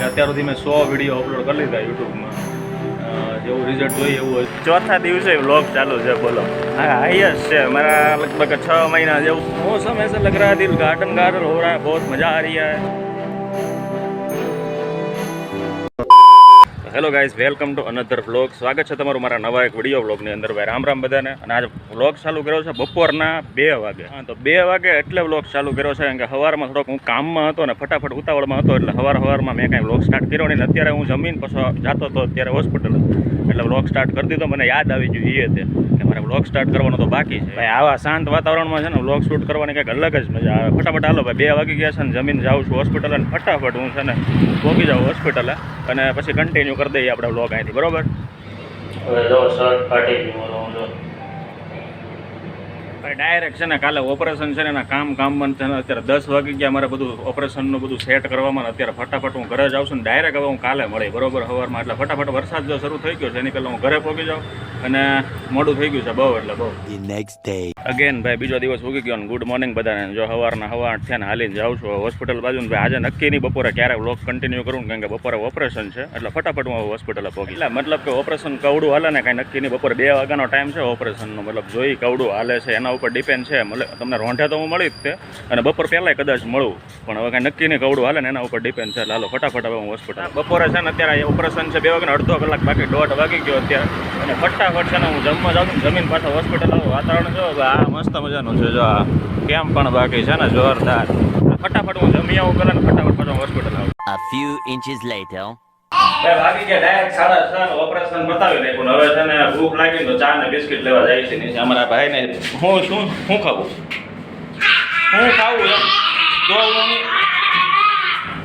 કે અત્યાર સુધી મેં 100 વિડીયો અપલોડ કરી લીધા યુટ્યુબમાં. જેવું રિઝલ્ટ જોઈએ એવું ચોથા દિવસે વ્લોગ ચાલુ છે. બોલો, હા હાઈએસ્ટ છે મારા લગભગ 6 મહિના જેવું. મોસમ ऐसा लग रहा है दिल गार्डन गार्डन हो रहा है, बहुत मजा आ रही है. Hello guys, welcome to another vlog. સ્વાગત છે તમારું મારા નવા એક વિડીયો વ્લોગની અંદર. ભાઈ રામ રામ બધાને. અને આજે વ્લોગ ચાલુ કર્યો છે બપોરના 2 વાગે. હા, તો 2 વાગે એટલે વ્લોગ ચાલુ કર્યો છે કારણ કે સવારમાં થોડોક હું કામમાં હતો ને ફટાફટ ઉતાવળમાં હતો, એટલે સવારમાં મેં કાંઈ વ્લોગ સ્ટાર્ટ કર્યો નહીં. અત્યારે હું જમીન પછી જતો હતો અત્યારે હોસ્પિટલ, એટલે વ્લોગ સ્ટાર્ટ કરી દીધો. મને યાદ આવી ગયું એ તે કે મારે વ્લોગ સ્ટાર્ટ કરવાનો તો બાકી છે. ભાઈ આવા શાંત વાતાવરણમાં છે ને વ્લોગ શૂટ કરવાની કંઈક અલગ જ મજા આવે. ફટાફટ હાલો ભાઈ, 2 વાગી ગયા છે ને જમીન જાઉં છું હોસ્પિટલ, અને ફટાફટ હું છે ને પહોંચી જાઉં હોસ્પિટલે અને પછી કન્ટિન્યુ કરી દઈએ આપણે વ્લોગ અહીંથી. બરોબર, હવે જો શર્ટ ફાટી ગયું જો ભાઈ. ડાયરેક્ટ છે ને કાલે ઓપરેશન છે ને એના કામમાં છે ને અત્યારે 10 વાગી ગયા. મારે બધું ઓપરેશનનું બધું સેટ કરવામાં અત્યારે ફટાફટ હું ઘરે જાઉં છું ને ડાયરેક્ટ હવે હું કાલે મળી બરોબર સવારમાં. એટલે ફટાફટ વરસાદ જો શરૂ થઈ ગયો છે એની પહેલાં હું ઘરે પહોંચી જાઉં, અને મોડું થઈ ગયું છે બહુ એટલે બહુ. નેક્સ્ટ ડે અગેન ભાઈ, બીજો દિવસ ઉગી ગયો. ગુડ મોર્નિંગ બધાને. જો સવારના 8 થયા ને હાલીને જાઉં છું હોસ્પિટલ બાજુ. ભાઈ આજે નક્કી નહીં બપોરે ક્યારે વ્લોગ કન્ટિન્યુ કરું, કારણ કે બપોરે ઓપરેશન છે એટલે ફટાફટ હું હોસ્પિટલે પહોંચી. એટલે મતલબ કે ઓપરેશન કવડું હાલે ને કાંઈ નક્કી નહીં. બપોરે 2 વાગ્યાનો ટાઈમ છે ઓપરેશનનો, મતલબ જોઈ કવડું હાલે છે એના ઉપર ડિપેન્ડ છે. તમને રોંઢે તો હું મળી જ તે, અને બપોર પહેલાં કદાચ મળું, પણ હવે કાંઈ નક્કી નહીં કવડું હાલે ને એના ઉપર ડિપેન્ડ છે. હાલો ફટાફટ હવે હું હોસ્પિટલ. બપોરે છે ને અત્યારે ઓપરેશન છે 2 વાગ્યાનો, અડધો કલાક બાકી, 1:30 વાગી ગયો અત્યારે. અને ફટાફટ છે ને હું જમવા જાઉં છું, જમીન પાછો હોસ્પિટલ આવું. વાતાવરણ જો આ મસ્ત મજાનું છે, જો આ કેમ પણ બાકી છે ને જોરદાર. ફટાફટ હું જમી આવું પેલા ને ફટાફટ પાછો હોસ્પિટલ આવું. A few inches later. ભાગી ગયા ડાયરેક્ટ 6:30 ઓપરેશન બતાવી નાખ્યું. હવે છે ને ભૂખ લાગી તો ચા ને બિસ્કિટ લેવા જાય છે નીચે. અમારા ભાઈને શું ખાવું, હું ખાવું એમ તો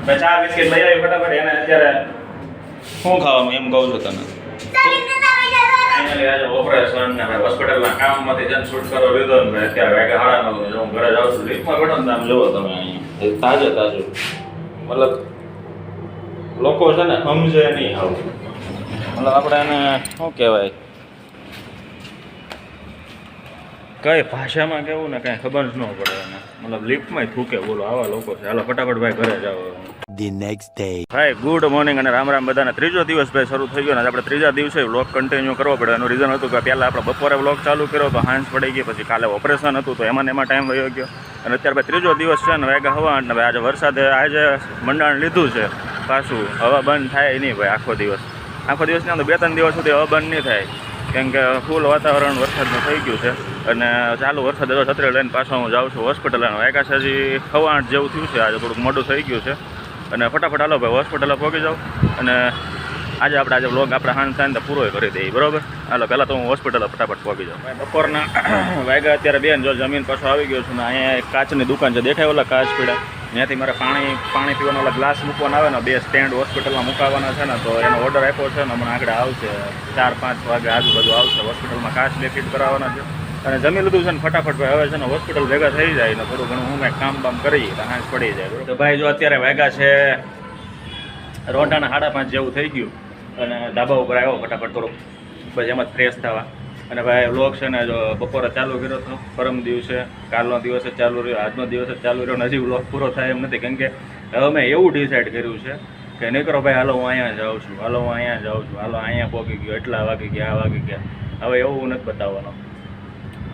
હું ચા બિસ્કિટ લઈ આવી ફટાફટ. એને અત્યારે શું ખાવાનું એમ કહું છું તને. ઓપરેશન ને હોસ્પિટલના કામમાંથી જન શૂટ કરો લીધો ને અત્યારે વાગે 9:30. હું ઘરે જાઉં છું, લીફમાં બેઠો ને આમ જુઓ તમે અહીંયા તાજું મતલબ લોકો છે ને સમજે નહીં આવું. મતલબ આપણે એને શું કહેવાય, કઈ ભાષામાં કેવું ને કાંઈ ખબર જ ન પડે એને. મતલબ લિફ્ટમાં થૂકે. બોલો આવા લોકો છે. હાલો ફટાફટ ભાઈ ઘરે જાઓ. The next day. ભાઈ ગુડ મોર્નિંગ અને રામ રામ બધાને. ત્રીજો દિવસ ભાઈ શરૂ થઈ ગયો ને આપણે ત્રીજા દિવસે વ્લોગ કન્ટિન્યુ કરવો પડે. એનું રીઝન હતું કે પહેલાં આપણે બપોરે વ્લોગ ચાલુ કર્યો તો હાંસ પડી ગઈ, પછી કાલે ઓપરેશન હતું તો એમાં ટાઈમ વયો ગયો. અને અત્યારે ભાઈ ત્રીજો દિવસ છે ને વાગ્યા હવા, અને ભાઈ આજે વરસાદે આજે મંડાણ લીધું છે પાછું. હવા બંધ થાય નહીં ભાઈ આખો દિવસ નહીં, આમ તો 2-3 દિવસ સુધી હવા બંધ નહીં થાય, કેમ કે ફૂલ વાતાવરણ વરસાદનું થઈ ગયું છે. અને ચાલુ વરસાદ હતો છત્રી લઈને પાછો હું જાઉં છું હોસ્પિટલ. અને વાગ્યા છે હજી 8:15 જેવું થયું છે. આજે થોડુંક મોડું થઈ ગયું છે. અને ફટાફટ હાલો ભાઈ હોસ્પિટલે પહોંચી જાઉં. અને આજે વ્લોગ આપણે હાંસ થાય ને પૂરો કરી દઈએ. બરોબર, હાલો પહેલાં તો હું હોસ્પિટલે ફટાફટ પહોંચી જાઉં. ભાઈ બપોરના વાગ્યા અત્યારે 2 જો જમીન પાછો આવી ગયો છું ને. અહીંયા એક કાચની દુકાન છે, દેખાય ઓલા કાચ પીડા, ત્યાંથી મારે પાણી પીવાનો ઓલા ગ્લાસ મૂકવાના આવે ને, 2 સ્ટેન્ડ હોસ્પિટલમાં મુકાવવાના છે ને, તો એનો ઓર્ડર આપ્યો છે ને. હમણાં આગળ આવશે 4-5 વાગે આજુબાજુ આવશે. હોસ્પિટલમાં કાચ 2 ફિટ કરાવવાના છે. અને જમી લીધું છે ને ફટાફટ ભાઈ હવે છે ને હોસ્પિટલ ભેગા થઈ જાય ને થોડું ઘણું હું કાંઈ કામ બામ કરી તો હાંસ પડી જાય. બરોબર, તો ભાઈ જો અત્યારે વાગ્યા છે રોંઢાના 5:30 જેવું થઈ ગયું. અને ધાબા ઉપર આવ્યો ફટાફટ થોડુંક પછી એમ જ ફ્રેશ થવા. અને ભાઈ વ્લોગ છે ને જો બપોરે ચાલુ કર્યો હતો, પરમ દિવસે, કાલનો દિવસ જ ચાલુ રહ્યો, આજનો દિવસ જ ચાલુ રહ્યો. હજી વ્લોગ પૂરો થાય એમ નથી, કેમ કે હવે મેં એવું ડિસાઇડ કર્યું છે કે નહીં કરો ભાઈ હાલો હું અહીંયા જાઉં છું, હાલો હું અહીંયા જાઉં છું, હાલો અહીંયા પહોંચી ગયો, એટલા વાગી ગયા, આ વાગી ગયા. હવે એવું નથી બતાવવાનું,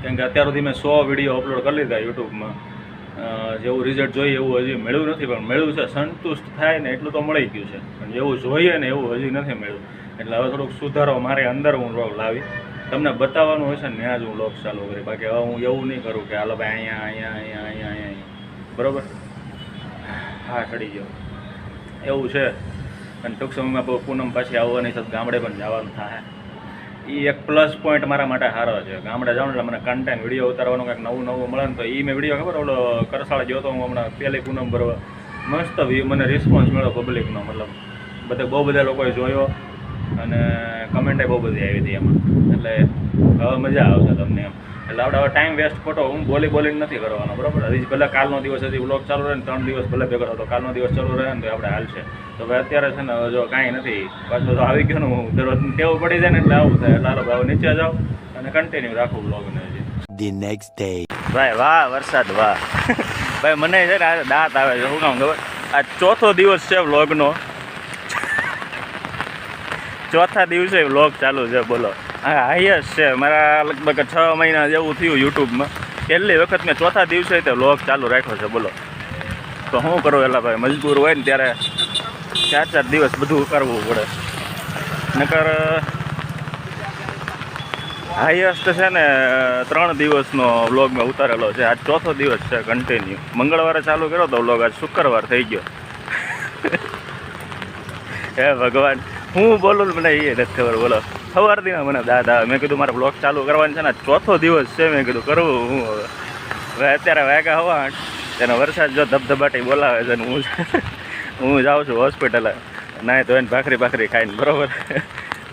કેમ કે અત્યાર સુધી મેં 100 વિડીયો અપલોડ કરી લીધા યુટ્યુબમાં. જેવું રિઝલ્ટ જોઈએ એવું હજી મળ્યું નથી, પણ મળ્યું છે સંતુષ્ટ થાય ને એટલું તો મળી ગયું છે. પણ જેવું જોઈએ ને એવું હજી નથી મળ્યું. એટલે હવે થોડુંક સુધારો મારે અંદર હું વ્લોગ લાવી તમને બતાવવાનું હોય છે ને, ત્યાં જ હું વ્લોગ ચાલુ કરી. બાકી હવે હું એવું નહીં કરું કે હાલો ભાઈ અહીંયા બરાબર. હા ચડી ગયો એવું છે. અને ટૂંક સમયમાં બહુ પૂનમ પાછી આવવાની છે, ગામડે પણ જવાનું થાય. એ એક પ્લસ પોઈન્ટ મારા માટે સારો છે. ગામડે જાઉં એટલે મને કન્ટેન્ટ વિડીયો ઉતારવાનું કંઈક નવું મળે ને, તો એ મેં વિડીયો ખબર ઓલો કરસાળ ગયો તો હું હમણાં પહેલી પૂનમ ભરવા, મસ્ત મને રિસ્પોન્સ મળ્યો પબ્લિકનો. મતલબ બહુ બધા લોકોએ જોયો અને કમેન્ટે બહુ બધી આવી હતી એમાં. એટલે હવે મજા આવશે તમને એમ. એટલે આપણે હવે ટાઈમ વેસ્ટ ખોટો હું બોલીને નથી કરવાનો. બરાબર, હજી ભલે કાલનો દિવસ હજી વ્લોગ ચાલુ રહે ને 3 દિવસ ભલે ભેગો થતો, કાલનો દિવસ ચાલુ રહે ને તો આપણે હાલશે. તો ભાઈ અત્યારે છે ને જો કાંઈ નથી, પાછું તો આવી ગયું ને દરરોજ ટેવ પડી જાય ને એટલે આવું થાય. એટલે હાલો ભાઈ નીચે જાઓ અને કન્ટિન્યુ રાખું વ્લોગને. હજી The next day. ભાઈ વાહ વરસાદ વાહ. ભાઈ મને છે ને દાંત આવે છે. શું કામ ખબર, આ ચોથો દિવસ છે વ્લોગનો. ચોથા દિવસે વ્લોગ ચાલુ છે બોલો. હા હાઈએસ્ટ છે મારા લગભગ 6 મહિના જેવું થયું યુટ્યુબમાં. પહેલી વખત મેં ચોથા દિવસે તે વ્લોગ ચાલુ રાખ્યો છે બોલો. તો શું કરું એલા ભાઈ, મજબૂર હોય ને ત્યારે 4 દિવસ બધું કરવું પડે. નકર હાઈએસ્ટ છે ને 3 દિવસનો વ્લોગ મેં ઉતારેલો છે. આજ ચોથો દિવસ છે કન્ટિન્યુ. મંગળવારે ચાલુ કર્યો તો વ્લોગ, આજ શુક્રવાર થઈ ગયો. હે ભગવાન, હું બોલું મને એ નથી ખબર બોલો. સવારથી મને દાદા મેં કીધું મારે વ્લોગ ચાલુ કરવાનું છે ને, ચોથો દિવસ છે. મેં કીધું કરવું હું હવે અત્યારે વાગ્યા હવા તેનો વરસાદ જો ધબધબાટી બોલાવે છે ને હું જાઉં છું હોસ્પિટલે. નાય તો એને ભાખરી ખાઈને બરોબર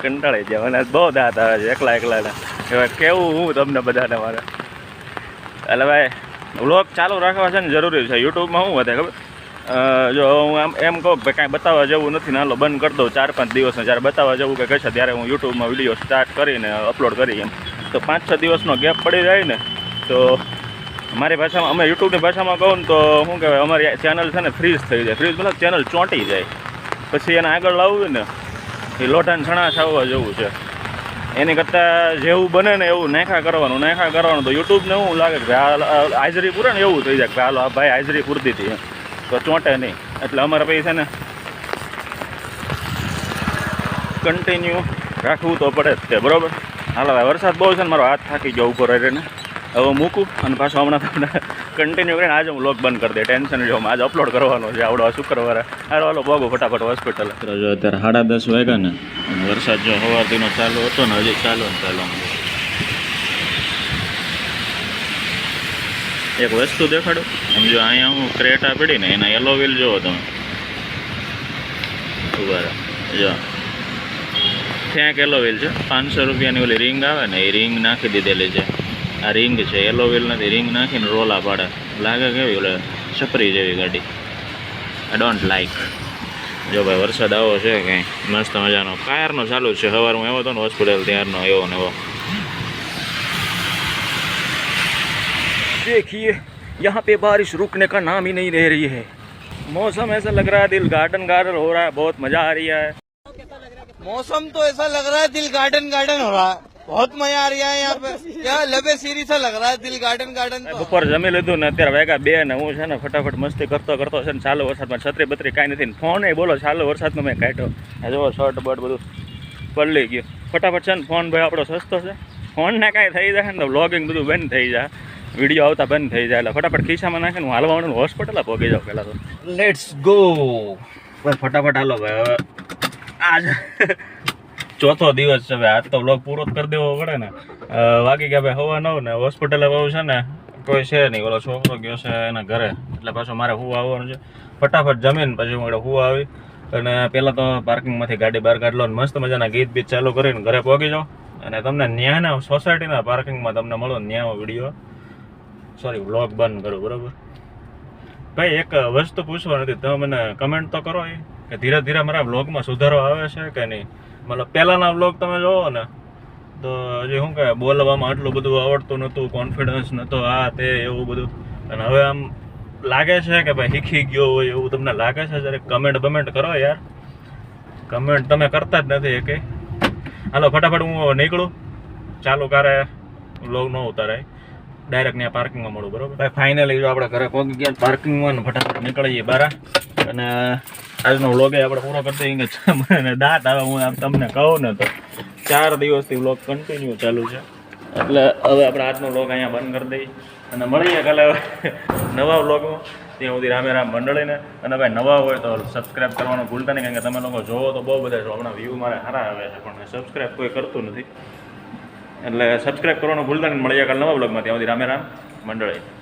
કંટાળી ગયા. મને બહુ દાંત આવે છે એકલાને. હવે કેવું હું તમને બધાને મારે. એટલે ભાઈ વ્લોગ ચાલુ રાખવા છે ને જરૂરી છે. યુટ્યુબમાં શું વધે ખબર, જો હું આમ એમ કહું કે કાંઈ બતાવવા જેવું નથી ને હાલો બંધ કરી દઉં 4-5 દિવસને, જ્યારે બતાવવા જેવું કંઈ કહેશે ત્યારે હું યુટ્યુબમાં વિડીયો સ્ટાર્ટ કરીને અપલોડ કરી એમ. તો 5-6 દિવસનો ગેપ પડી જાય ને તો મારી ભાષામાં, અમે યુટ્યુબની ભાષામાં કહું ને તો શું કહેવાય, અમારી ચેનલ છે ને ફ્રીઝ થઈ જાય. ફ્રીઝ મતલબ ચેનલ ચોંટી જાય. પછી એને આગળ લાવવું ને એ લોટાને છણા છાવવા જેવું છે. એની કરતાં જેવું બને ને એવું નાખા કરવાનું. તો યુટ્યુબને એવું લાગે કે હાજરી પૂરે ને એવું થઈ જાય કે હાલો આ ભાઈ હાજરી પૂરતી હતી એમ, તો ચોંટે નહીં. એટલે અમારે પછી છે ને કન્ટિન્યુ રાખવું તો પડે જ તે બરાબર. હાલો ભાઈ વરસાદ બહુ છે ને, મારો હાથ થાકી ગયો ઉપર રહીને. હવે મૂકું અને પાછો હમણાં તમને કન્ટિન્યુ કરીને આજે હું વ્લોગ બંધ કરી દે. ટેન્શન જો આજે અપલોડ કરવાનો છે આવડો શુક્રવારે. હાલો હાલો ભાગો ફટાફટ હોસ્પિટલ. જો અત્યારે 10:30 વાગ્યા ને, અને વરસાદ જો સવારથીનો ચાલુ હતો ને હજી ચાલુ. એક વસ્તુ દેખાડો, સમજો અહીંયા હું ક્રેટા પડી ને એના યલો વ્હીલ જોવો તમે ઉભા જો ત્યાં યલો વ્હીલ છે. 500 રૂપિયાની ઓલી રિંગ આવે ને એ રિંગ નાખી દીધેલી છે. આ રિંગ છે, યલો વ્હીલ નથી. રિંગ નાખીને રોલા પાડે, લાગે કેવી ઓલે છપરી જેવી ગાડી. I don't like. જો ભાઈ વરસાદ આવો છે કંઈ મસ્ત મજાનો કારનો ચાલુ છે. સવાર હું આવ્યો હતો ને હોસ્પિટલ ત્યારનો એવો ને એવો. देखिए यहाँ पे बारिश रुकने का नाम ही नहीं ले रही है. मौसम ऐसा लग रहा है दिल गार्डन हो रहा है. बहुत मजा आ रही है. मौसम तो ऐसा लग रहा है दिल गार्डन हो रहा है. बहुत मजा आ रहा है यहाँ पे. क्या लबे सीरी सा लग रहा है दिल गार्डन. બપોર જમી લીધું ને અત્યારે વાગ્યા 2 ને હું છે ને ફટાફટ મસ્તી કરતો છે ને ચાલુ વરસાદમાં છત્રી બત્રી કાંઈ નથી. ફોન એ બોલો ચાલુ વરસાદમાં મેં કાઢ્યો. આ જો શર્ટ બટ બધું પલળી ગયું. ફટાફટ છે ને ફોન ભાઈ આપણો સસ્તો છે. ફોનને કાંઈ થઈ જાય ને તો વ્લોગિંગ બધું બંધ થઈ જાય, વિડીયો આવતા બંધ થઈ જાય. એટલે ફટાફટ ખિસ્સામાં નાખીને હું હાલવાનું હોસ્પિટલ પહોંચી જાઉં પહેલાં તો. લેટ્સ ગો ભાઈ ફટાફટ હાલો ભાઈ. હવે આજ ચોથો દિવસ છે ભાઈ. આજ તો વ્લોગ પૂરો જ કરી દેવો પડે ને. વાગી ગયા ભાઈ 9:15 ને હોસ્પિટલે બહુ છે ને કોઈ છે નહીં. ઓલો છોકરો ગયો છે એના ઘરે, એટલે પાછો મારે હું આવવાનું છે. ફટાફટ જમીન પછી હું હું આવી અને પહેલાં તો પાર્કિંગમાંથી ગાડી બહાર કાઢ લો ને મસ્ત મજાના ગીત બીત ચાલુ કરીને ઘરે પહોંચી જાઓ. અને તમને ન્યાયના સોસાયટીના પાર્કિંગમાં તમને મળો ન્યાય વિડીયો વ્લોગ બંધ કરું બરાબર. ભાઈ એક વસ્તુ પૂછવા નથી, તમે મને કમેન્ટ તો કરો કે ધીરે ધીરે મારા વ્લોગમાં સુધારો આવે છે કે નહીં. મતલબ પહેલાંના વ્લોગ તમે જોવો ને તો હજી શું કહે બોલવામાં આટલું બધું આવડતું નહોતું, કોન્ફિડન્સ નહોતો, આ તે એવું બધું. અને હવે આમ લાગે છે કે ભાઈ શીખી ગયો હોય એવું તમને લાગે છે. જ્યારે કમેન્ટ કરો યાર. કમેન્ટ તમે કરતા જ નથી એકે. હાલો ફટાફટ હું નીકળું. ચાલુ કારે વ્લોગ ન ઉતારાય, ડાયરેક્ટ ત્યાં પાર્કિંગમાં મળું બરોબર. ભાઈ ફાઇનલી જો આપણે ઘરે પહોંચી ગયા પાર્કિંગમાં, ફટાફટ નીકળીએ બહાર. અને આજનો વ્લોગ આપણે પૂરો કરી દઈએ. મને દાંત આવે હું આમ તમને કહું ને તો 4 દિવસથી વ્લોગ કન્ટિન્યુ ચાલુ છે. એટલે હવે આપણે આજનો વ્લોગ અહીંયા બંધ કરી દઈએ અને મળીએ કાલે નવા વ્લોગમાં. ત્યાં સુધી રામ મંડળીને. અને ભાઈ નવા હોય તો સબસ્ક્રાઈબ કરવાનું ભૂલતા નહીં, કારણ કે તમે લોકો જોવો તો બહુ બધા છો. હમણાં વ્યૂ મારે સારા આવે છે પણ સબસ્ક્રાઈબ કોઈ કરતું નથી. એટલે સબસ્ક્રાઈબ કરવાનું ભૂલતા નહીં. મળીએ કાલે નવા વ્લોગમાં. ત્યાં સુધી રામ મંડળી.